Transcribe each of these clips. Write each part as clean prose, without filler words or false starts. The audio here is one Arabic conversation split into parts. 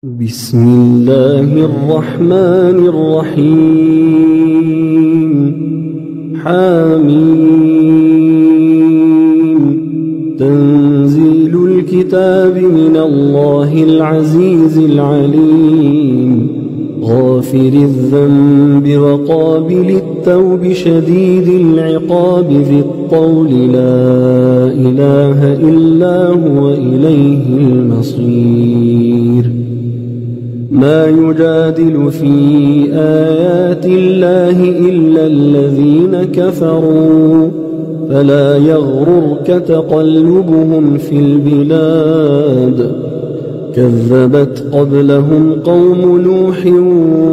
بسم الله الرحمن الرحيم. حميم. تنزيل الكتاب من الله العزيز العليم، غافر الذنب وقابل التوب شديد العقاب ذي الطول لا إله إلا هو إليه المصير. ما يجادل في آيات الله إلا الذين كفروا، فلا يغررك تقلبهم في البلاد. كذبت قبلهم قوم نوح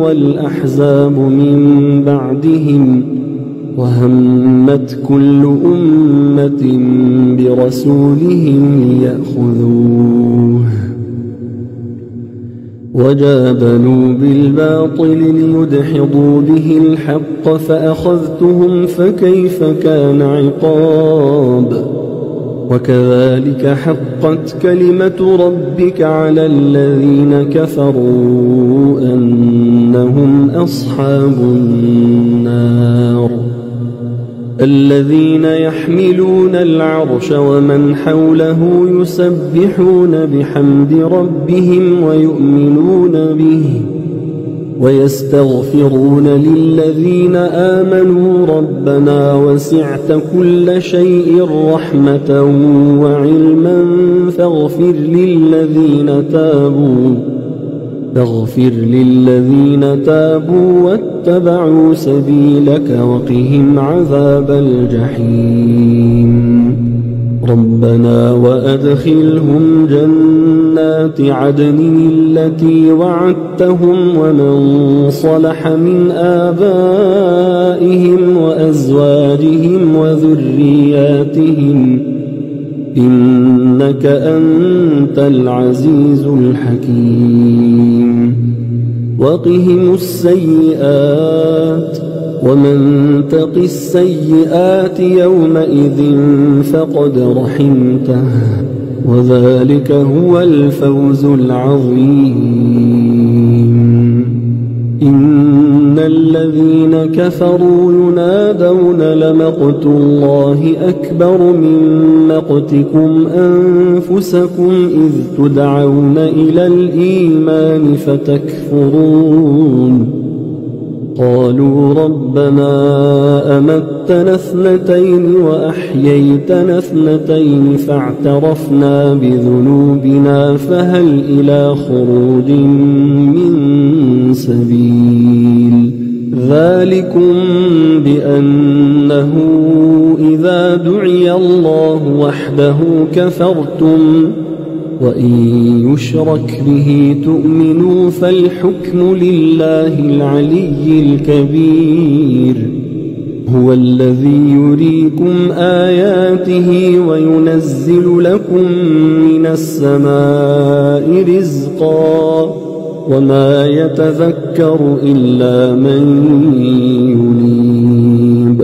والأحزاب من بعدهم، وهمت كل أمة برسولهم ليأخذوه، وجادلوا بالباطل ليدحضوا به الحق فأخذتهم فكيف كان عقاب. وكذلك حقت كلمة ربك على الذين كفروا أنهم أصحاب النار. الذين يحملون العرش ومن حوله يسبحون بحمد ربهم ويؤمنون به ويستغفرون للذين آمنوا ربنا وسعت كل شيء رحمة وعلما فاغفر للذين تابوا واتبعوا سبيلك وقهم عذاب الجحيم. ربنا وأدخلهم جنات عدن التي وعدتهم ومن صلح من آبائهم وأزواجهم وذرياتهم إنك أنت العزيز الحكيم. وقهم السيئات ومن تق السيئات يومئذ فقد رحمته، وذلك هو الفوز العظيم. إن الذين كفروا ينادون لمقت الله أكبر من مقتكم أنفسكم إذ تدعون إلى الإيمان فتكفرون. قالوا ربنا أمتنا اثنتين وأحييتنا اثنتين فاعترفنا بذنوبنا فهل إلى خروج من سبيل. ذلكم بأنه إذا دعي الله وحده كفرتم وإن يشرك به تؤمنوا فالحكم لله العلي الكبير. هو الذي يريكم آياته وينزل لكم من السماء رزقا وما يتذكر إلا من ينيب.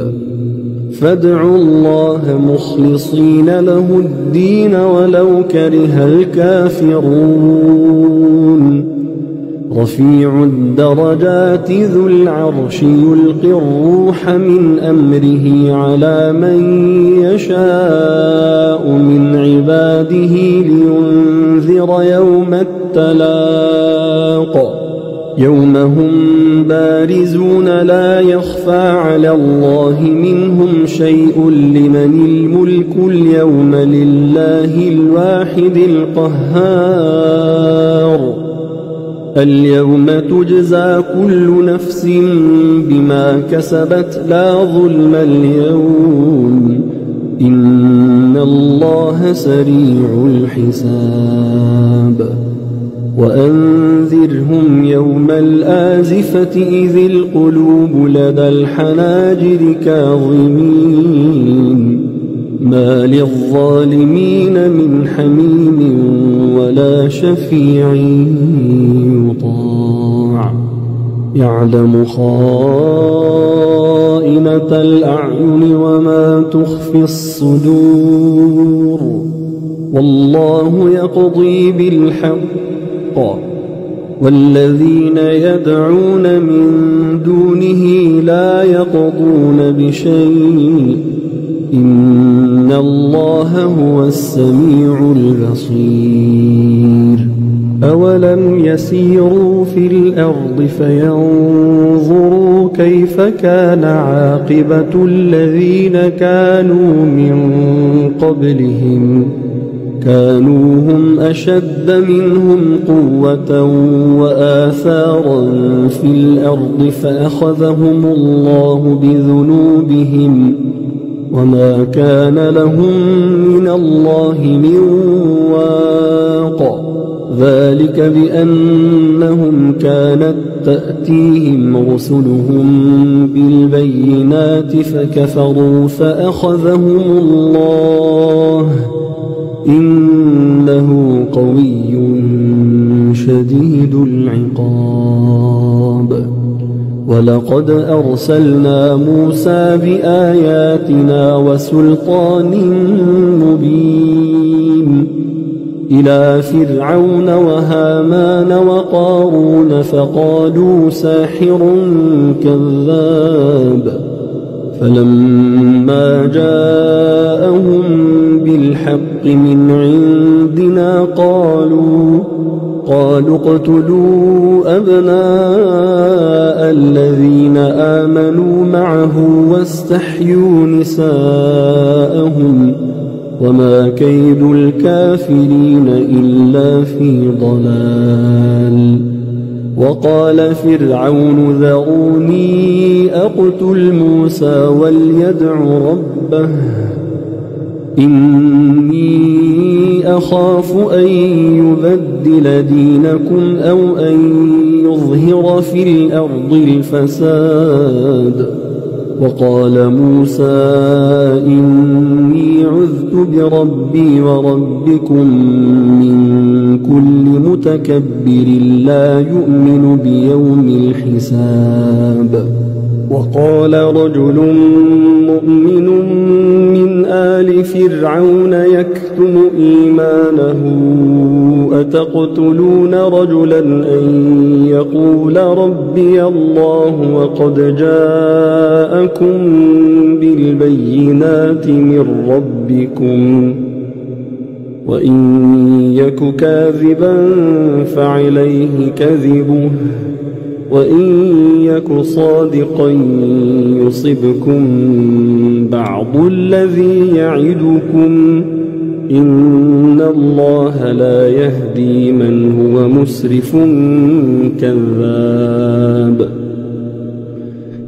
فادعوا الله مخلصين له الدين ولو كره الكافرون. رفيع الدرجات ذو العرش يلقي الروح من أمره على من يشاء من عباده لينذر يوم التلاق. يوم هم بارزون لا يخفى على الله منهم شيء لمن الملك اليوم لله الواحد القهار. اليوم تجزى كل نفس بما كسبت لا ظلم اليوم إن الله سريع الحساب. وأنذرهم يوم الآزفة إذ القلوب لدى الحناجر كاظمين ما للظالمين من حميم ولا شفيع يطاع. يعلم خائنة الأعين وما تخفي الصدور والله يقضي بالحق والذين يدعون من دونه لا يقضون بشيء إن الله هو السميع البصير أولم يسيروا في الأرض فينظروا كيف كان عاقبة الذين كانوا من قبلهم كانوا هم أشد منهم قوة وآثارا في الأرض فأخذهم الله بذنوبهم وما كان لهم من الله من واق ذلك بأنهم كانت تأتيهم رسلهم بالبينات فكفروا فأخذهم الله إنه قوي شديد العقاب ولقد أرسلنا موسى بآياتنا وسلطان مبين إلى فرعون وهامان وقارون فقالوا ساحر كذاب فلما جاءهم بالحق من عندنا قالوا اقتلوا أبناء الذين آمنوا معه واستحيوا نساءهم وما كيد الكافرين إلا في ضلال وقال فرعون ذروني أقتل موسى وليدع ربه إني أخاف أن يبدل دينكم أو أن يظهر في الأرض الفساد وقال موسى إني عذت بربي وربكم من كل متكبر لا يؤمن بيوم الحساب وقال رجل مؤمن من آل فرعون يكتم إيمانه أتقتلون رجلا أن يقول ربي الله وقد جاءكم بالبينات من ربكم وإن يك كاذبا فعليه كذبه وإن يك صادقا يصبكم بعض الذي يعدكم إن الله لا يهدي من هو مسرف كذاب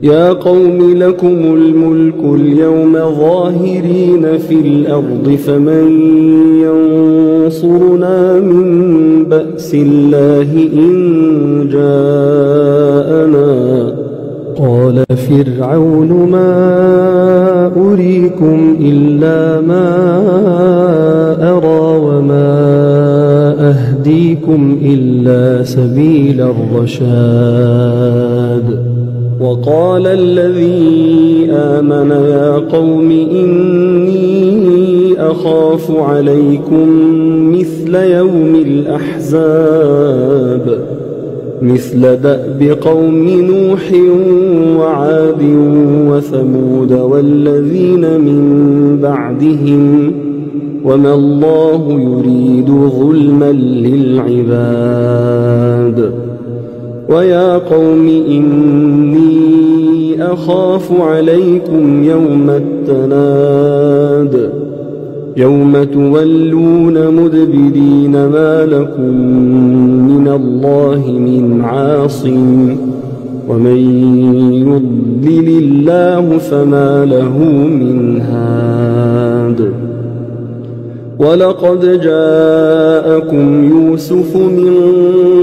يا قوم لكم الملك اليوم ظاهرين في الأرض فمن ينصرنا من بأس الله إن جاءنا قال فرعون ما أريكم إلا ما أرى وما أهديكم إلا سبيل الرشاد وقال الذي آمن يا قوم إني أخاف عليكم مثل يوم الأحزاب مثل دأب قوم نوح وعاد وثمود والذين من بعدهم وما الله يريد ظلما للعباد ويا قوم إني أخاف عليكم يوم التناد يوم تولون مدبرين ما لكم من الله من عاصم ومن يضلل الله فما له من هاد ولقد جاءكم يوسف من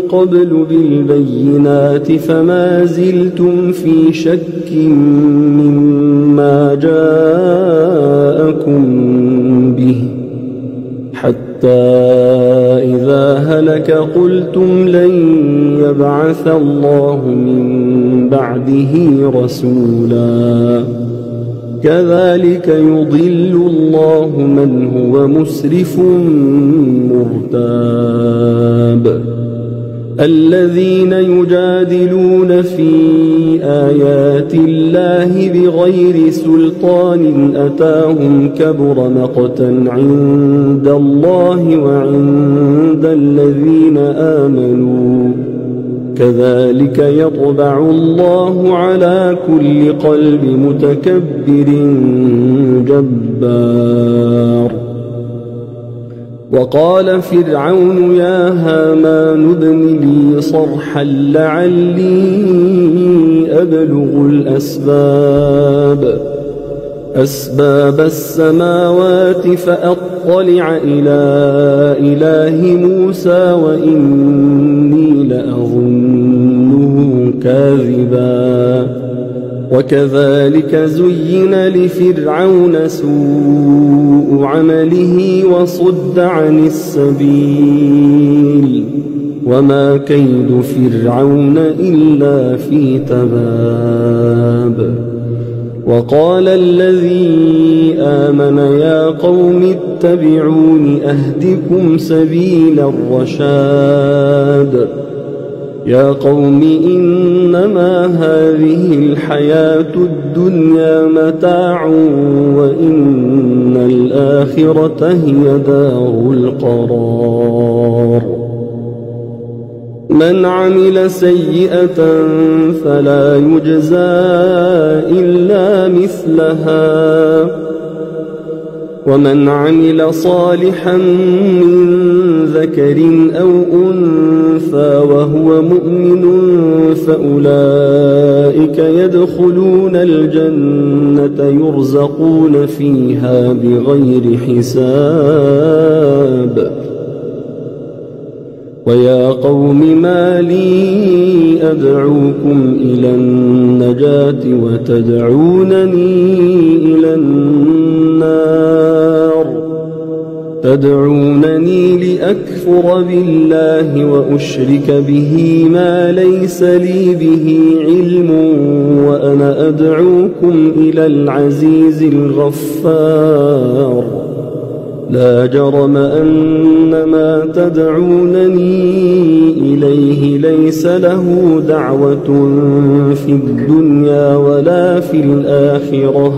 قبل بالبينات فما زلتم في شك مما جاءكم به حتى إذا هلك قلتم لن يبعث الله من بعده رسولا كذلك يضل الله من هو مسرف مرتاب الذين يجادلون في آيات الله بغير سلطان أتاهم كبر مقتا عند الله وعند الذين آمنوا كذلك يطبع الله على كل قلب متكبر جبار. وقال فرعون يا هامان ابن لي صرحا لعلي أبلغ أسباب السماوات فأطلع إلى إله موسى وإني لأظنه كاذبا. وكذلك زين لفرعون سوء عمله وصد عن السبيل وما كيد فرعون إلا في تباب. وقال الذي آمن يا قوم اتبعون أهدكم سبيل الرشاد. يا قوم إنما هذه الحياة الدنيا متاع وإن الآخرة هي دار القرار. من عمل سيئة فلا يجزى إلا مثلها ومن عمل صالحا من ذكر أو أنثى وهو مؤمن فأولئك يدخلون الجنة يرزقون فيها بغير حساب. ويا قوم ما لي أدعوكم إلى النجاة وتدعونني إلى النار. تدعونني لأكفر بالله وأشرك به ما ليس لي به علم وأنا أدعوكم إلى العزيز الغفار. لا جرم أن ما تدعونني إليه ليس له دعوة في الدنيا ولا في الآخرة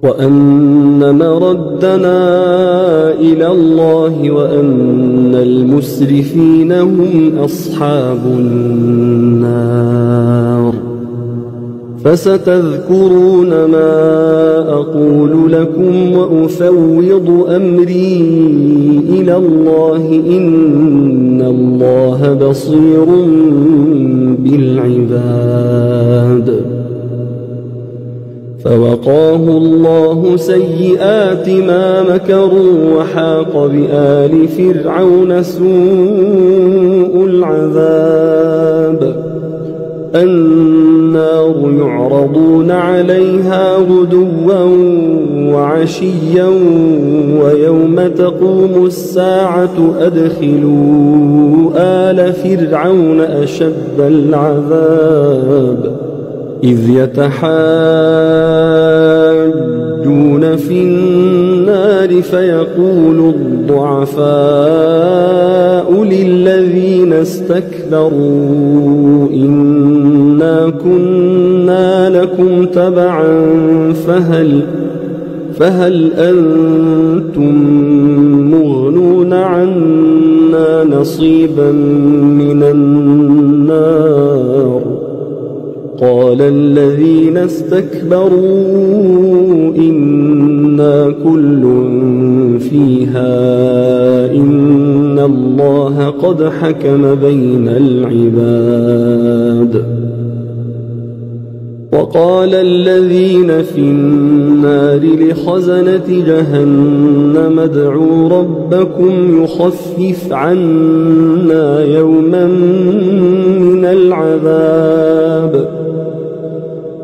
وأن مردنا إلى الله وأن المسرفين هم أصحاب النار. فستذكرون ما أقول لكم وأفوض أمري إلى الله إن الله بصير بالعباد. فوقاه الله سيئات ما مكروا وحاق بآل فرعون سوء العذاب. النار يعرضون عليها غدوا وعشيا ويوم تقوم الساعة أدخلوا آل فرعون أشد العذاب إذ يتحاجون في النار فيقول الضعفاء للذين استكبروا إنا كنا لكم تبعا فهل أنتم مغنون عنا نصيبا من النار. قال الذين استكبروا إنا كل فيها إن الله قد حكم بين العباد. وقال الذين في النار لخزنة جهنم ادعوا ربكم يخفف عنا يوما من العذاب.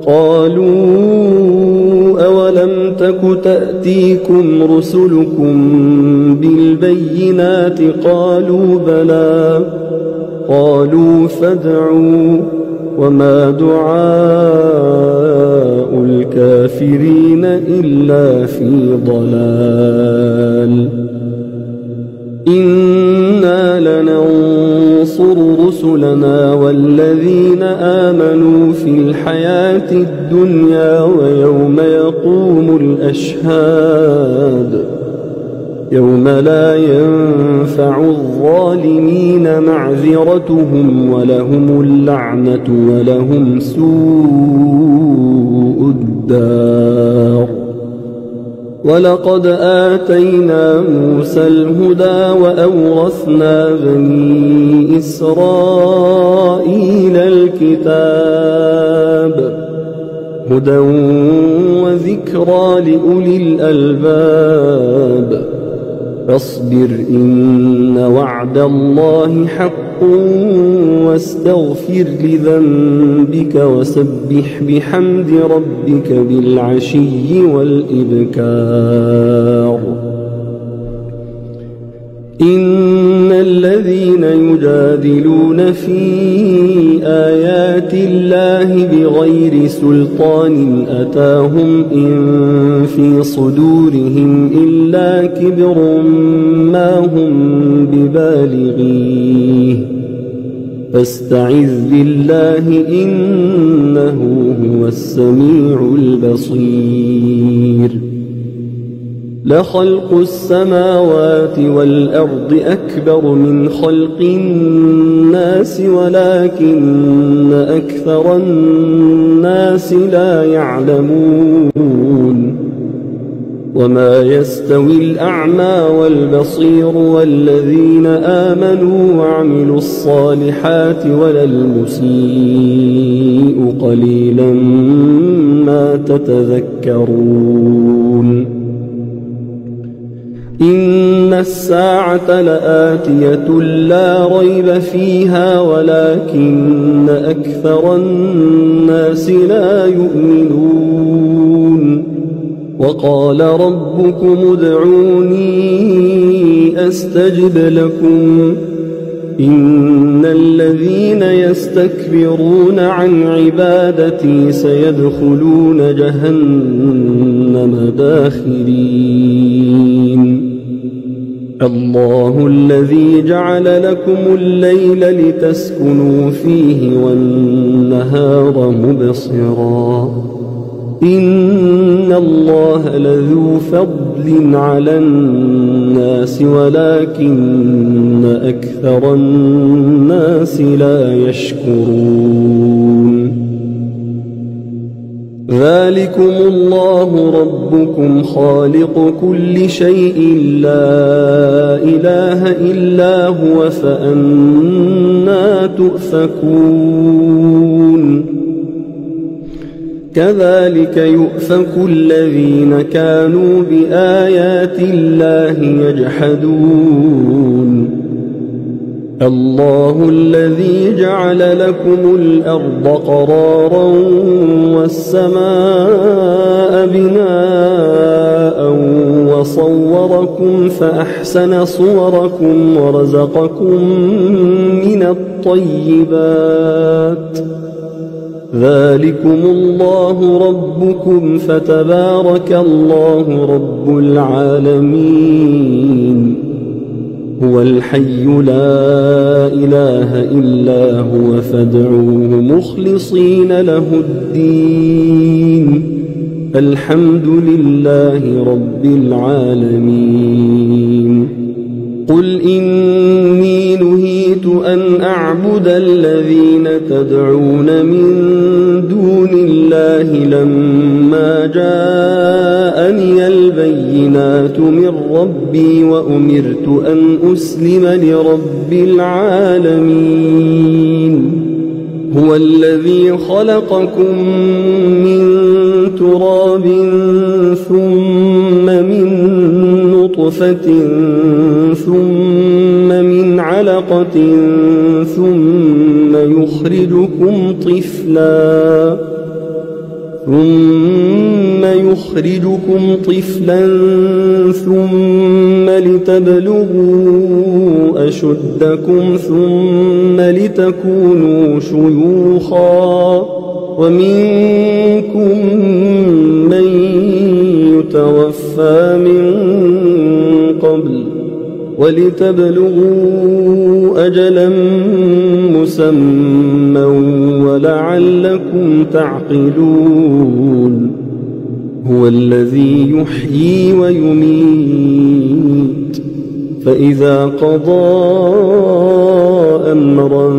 قالوا أولم تك تأتيكم رسلكم بالبينات قالوا بلى. قالوا فادعوا وما دعاء الكافرين إلا في ضلال. إنا لننصر رسلنا والذين آمنوا في الحياة الدنيا ويوم يقوم الأشهاد يوم لا ينفع الظالمين معذرتهم ولهم اللعنة ولهم سوء الدار. ولقد آتينا موسى الهدى وأورثنا بني إسرائيل الكتاب هدى وذكرى لأولي الألباب. فاصبر إن وعد الله حق واستغفر لذنبك وسبح بحمد ربك بالعشي والإبكار. إن الذين يجادلون في آيات الله بغير سلطان أتاهم إن في صدورهم إلا كبر ما هم ببالغيه فاستعذ بالله إنه هو السميع البصير. لخلق السماوات والأرض أكبر من خلق الناس ولكن أكثر الناس لا يعلمون. وما يستوي الأعمى والبصير والذين آمنوا وعملوا الصالحات ولا المسيء قليلا ما تتذكرون. إن الساعة لآتية لا ريب فيها ولكن أكثر الناس لا يؤمنون. وقال ربكم ادعوني أستجب لكم إن الذين يستكبرون عن عبادتي سيدخلون جهنم داخرين. الله الذي جعل لكم الليل لتسكنوا فيه والنهار مبصرا إن الله لذو فضل على الناس ولكن أكثر الناس لا يشكرون. ذلكم الله ربكم خالق كل شيء لا إله إلا هو فأنى تؤفكون. كذلك يؤفك الذين كانوا بآيات الله يجحدون. الله الذي جعل لكم الأرض قرارا والسماء بناء وصوركم فأحسن صوركم ورزقكم من الطيبات. ذلكم الله ربكم فتبارك الله رب العالمين. هو الحي لا إله إلا هو فادعوه مخلصين له الدين الحمد لله رب العالمين. قل إني نهيت أن أعبد الذين تدعون من دون الله لما جاءني البينات من ربي وأمرت أن أسلم لرب العالمين. هو الذي خلقكم من تراب ثم من نطفة ثم من علقة ثم يخرجكم طفلا ثم لتبلغوا أشدكم ثم لتكونوا شيوخا ومنكم من يتوفى من قبل ولتبلغوا أجلا مسمى ولعلكم تعقلون هو الذي يحيي ويميت فإذا قضى أمرا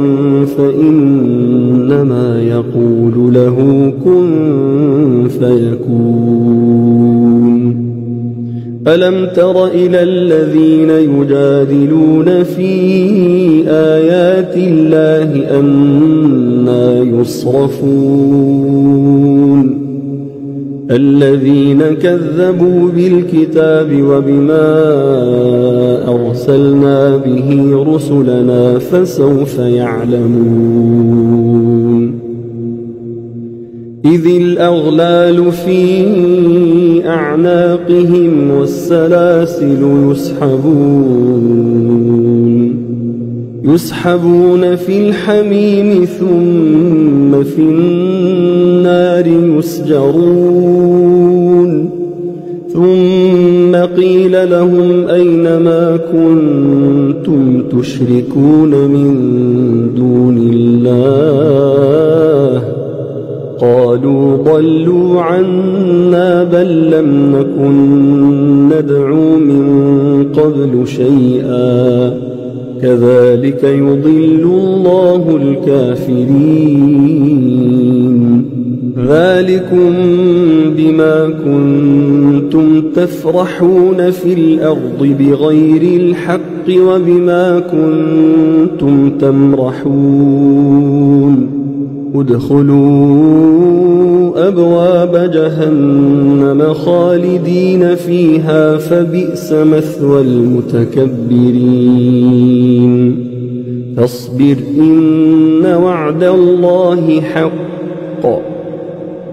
فإنما يقول له كن فيكون ألم تر إلى الذين يجادلون في آيات الله أنى يصرفون الذين كذبوا بالكتاب وبما أرسلنا به رسلنا فسوف يعلمون إذ الأغلال في أعناقهم والسلاسل يسحبون في الحميم ثم في النار يسجرون ثم قيل لهم أين ما كنتم تشركون من دون الله قالوا ضلوا عنا بل لم نكن ندعو من قبل شيئا كذلك يضل الله الكافرين ذلكم بما كنتم تفرحون في الأرض بغير الحق وبما كنتم تمرحون ادخلوا أبواب جهنم خالدين فيها فبئس مثوى المتكبرين فاصبر إن وعد الله حق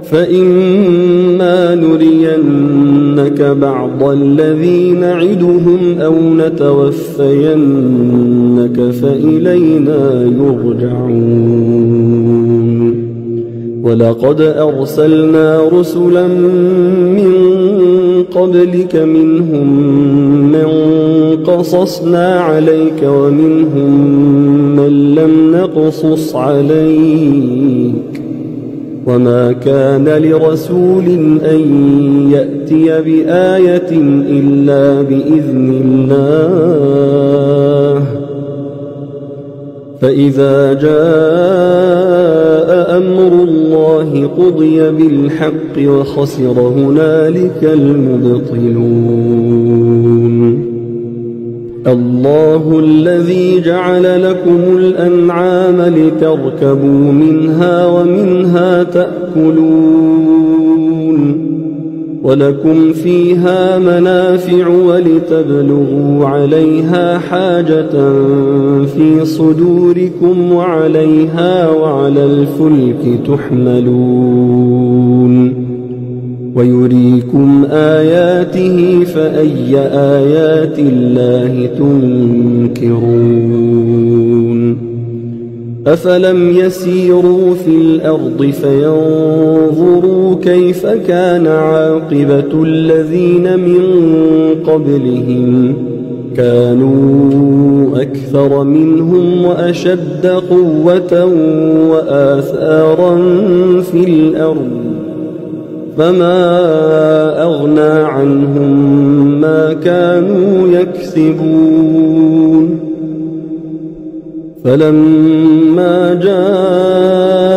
فإما نرينك بعض الذي نعدهم أو نتوفينك فإلينا يرجعون ولقد أرسلنا رسلا من قبلك منهم من قصصنا عليك ومنهم من لم نقصص عليك وما كان لرسول أن يأتي بآية إلا بإذن الله فإذا جاء أمر الله قضي بالحق وخسر هنالك المبطلون الله الذي جعل لكم الأنعام لتركبوا منها ومنها تأكلون ولكم فيها منافع ولتبلغوا عليها حاجة في صدوركم وعليها وعلى الفلك تحملون ويريكم آياته فأي آيات الله تنكرون أفلم يسيروا في الأرض فينظروا كيف كان عاقبة الذين من قبلهم كانوا أكثر منهم وأشد قوة وآثارا في الأرض فما أغنى عنهم ما كانوا يكسبون فلما جاءتهم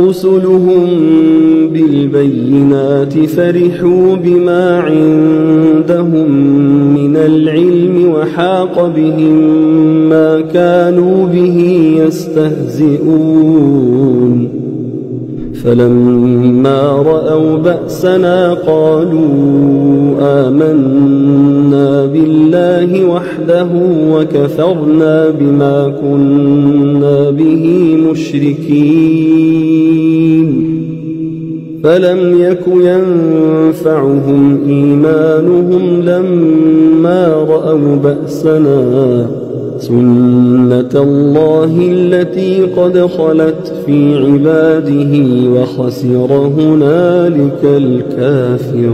رسلهم بالبينات فرحوا بما عندهم من العلم وحاق بهم ما كانوا به يستهزئون فلما رأوا بأسنا قالوا آمنا بالله وحده وكفرنا بما كنا به مشركين فلم يك ينفعهم إيمانهم لما رأوا بأسنا سنة الله التي قد خلت في عباده وخسر هنالك الكافرون